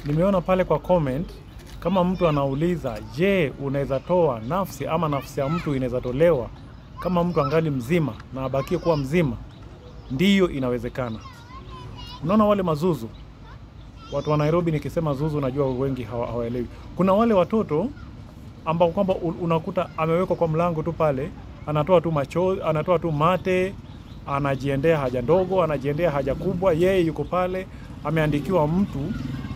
Nimeona pale kwa comment kama mtu anauliza, je, unaweza toa nafsi ama nafsi ya mtu inaweza tolewa kama mtu angali mzima na abakie kuwa mzima? Ndiyo, inawezekana. Unaona wale mazuzu, watu wa Nairobi nikisema zuzu unajua wengi hawaelewi. Kuna wale watoto ambao kwamba unakuta amewekwa kwa mlango tu pale, anatoa tu macho, anatoa tu mate, anajiendea haja ndogo, anajiendea haja kubwa, yeye yuko pale, ameandikiwa mtu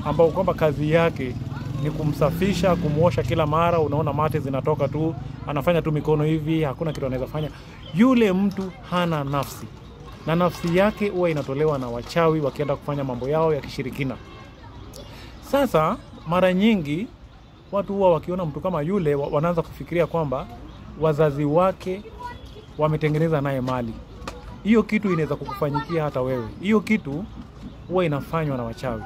ambao kwamba kazi yake ni kumsafisha, kumuosha kila mara, unaona mate zinatoka tu, anafanya tu mikono hivi, hakuna kitu anaweza fanya. Yule mtu hana nafsi. Na nafsi yake huwa inatolewa na wachawi wakienda kufanya mambo yao ya kishirikina. Sasa mara nyingi watu huwa wakiona mtu kama yule wanaanza kufikiria kwamba wazazi wake wametengeneza naye mali. Hiyo kitu inaweza kukufanyikia hata wewe. Hiyo kitu huwa inafanywa na wachawi.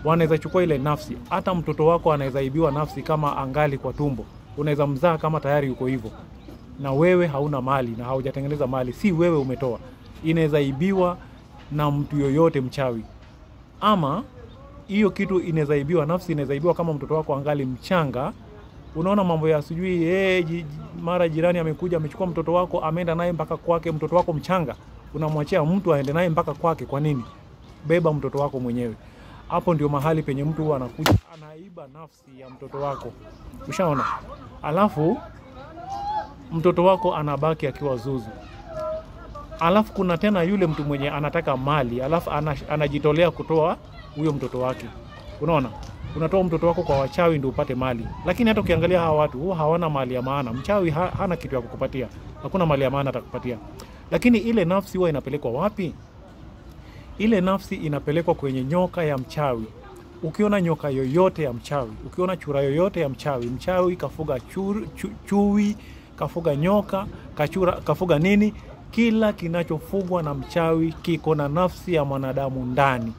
Wanaweza chukua ile nafsi. Hata mtoto wako anaweza ibiwa nafsi kama angali kwa tumbo. Unaweza mzaa kama tayari yuko hivyo. Na wewe hauna mali na haujatengeneza mali. Si wewe umetoa. Inaweza ibiwa na mtu yoyote mchawi. Ama hiyo kitu inaweza ibiwa, nafsi inaweza ibiwa kama mtoto wako angali mchanga. Unaona mambo ya sijui mara jirani amekuja amechukua mtoto wako ameenda naye mpaka kwake, mtoto wako mchanga. Unamwachia mtu aende naye mpaka kwake, kwa nini? Beba mtoto wako mwenyewe. Hapo ndio mahali penye mtu huwa anakuja anaiba nafsi ya mtoto wako. Ushaona? Alafu mtoto wako anabaki akiwa zuzu. Alafu kuna tena yule mtu mwenye anataka mali, alafu anajitolea kutoa huyo mtoto wake. Unaona? Unatoa mtoto wako kwa wachawi ndio upate mali. Lakini hata ukiangalia hawa watu huwa hawana mali ya maana. Mchawi hana kitu ya kukupatia. Hakuna mali ya maana atakupatia. Lakini ile nafsi huwa inapelekwa wapi? Ile nafsi inapelekwa kwenye nyoka ya mchawi. Ukiona nyoka yoyote ya mchawi, ukiona chura yoyote ya mchawi, mchawi kafuga chui, kafuga nyoka, kafuga nini? Kila kinachofugwa na mchawi kiko na nafsi ya mwanadamu ndani.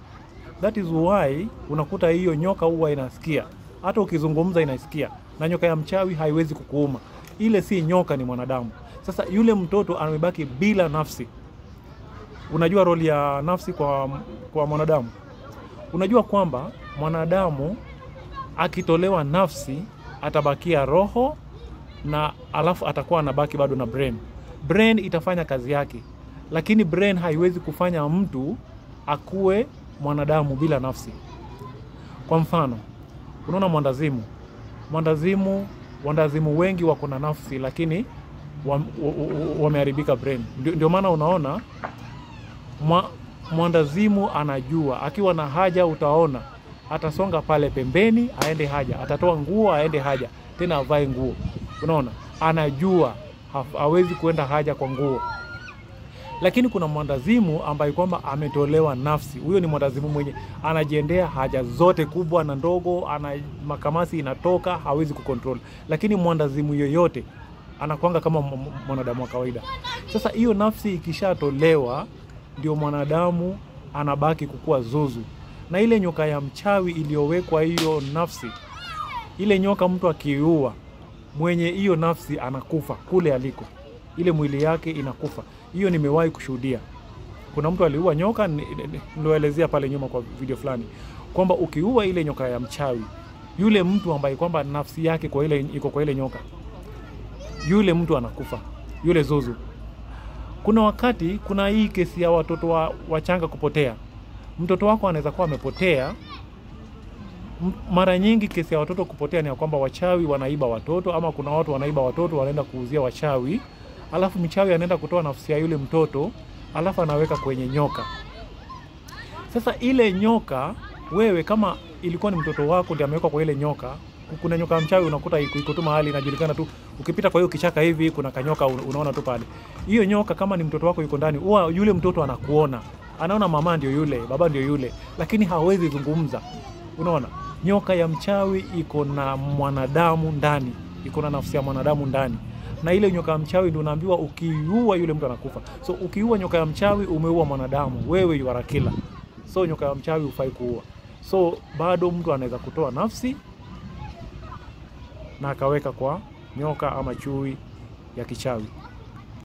That is why unakuta hiyo nyoka huwa inasikia. Hata ukizungumza inasikia. Na nyoka ya mchawi haiwezi kukuuma. Ile si nyoka, ni mwanadamu. Sasa yule mtoto amebaki bila nafsi. Unajua roli ya nafsi kwa mwanadamu? Unajua kwamba mwanadamu akitolewa nafsi atabakia roho, na alafu atakuwa anabaki bado na brain. Brain itafanya kazi yake. Lakini brain haiwezi kufanya mtu akue mwanadamu bila nafsi. Kwa mfano, unaona mwandazimu wengi wako na nafsi, lakini wameharibika brain. Ndio maana unaona mwandazimu anajua akiwa na haja, utaona atasonga pale pembeni aende haja, atatoa nguo aende haja, tena avae nguo. Unaona? Anajua hawezi kuenda haja kwa nguo. Lakini kuna mwandazimu ambaye kwamba ametolewa nafsi. Huyo ni mwandazimu mwenye anajiendea haja zote kubwa na ndogo, makamasi inatoka, hawezi kucontrol. Lakini mwandazimu yoyote anakuanga kama mwanadamu wa kawaida. Sasa hiyo nafsi ikishatolewa, ndio mwanadamu anabaki kukua zuzu. Na ile nyoka ya mchawi iliyowekwa hiyo nafsi, ile nyoka mtu akiua, mwenye hiyo nafsi anakufa kule aliko. Ile mwili yake inakufa. Hiyo nimewahi kushuhudia. Kuna mtu aliua nyoka, nilioelezea pale nyuma kwa video fulani, kwamba ukiua ile nyoka ya mchawi, yule mtu ambaye kwamba nafsi yake iko kwa ile nyoka, yule mtu anakufa, yule zuzu. Kuna wakati kuna hii kesi ya watoto wachanga kupotea. Mtoto wako anaweza kuwa amepotea. Mara nyingi kesi ya watoto kupotea ni ya kwamba wachawi wanaiba watoto, ama kuna watu wanaiba watoto wanaenda kuuzia wachawi. Alafu mchawi anaenda kutoa nafsi ya yule mtoto, alafu anaweka kwenye nyoka. Sasa ile nyoka, wewe kama ilikuwa ni mtoto wako ndiye ameweka kwa ile nyoka, kuna nyoka mchawi unakuta iko tu mahali inajulikana tu. Ukipita kwa hiyo kichaka hivi kuna kanyoka unaona tu pale. Hiyo nyoka kama ni mtoto wako yuko ndani, huwa yule mtoto anakuona. Anaona mama ndio yule, baba ndio yule, lakini hawezi zungumza. Unaona? Nyoka ya mchawi iko na mwanadamu ndani. Iko na nafsi ya mwanadamu ndani. Na ile nyoka ya mchawi ndio unaambiwa ukiua yule mtu anakufa. So ukiua nyoka ya mchawi umeua mwanadamu. Wewe you are a killer. So nyoka ya mchawi hufai kuua. So bado mtu anaweza kutoa nafsi na akaweka kwa nyoka ama chui ya kichawi.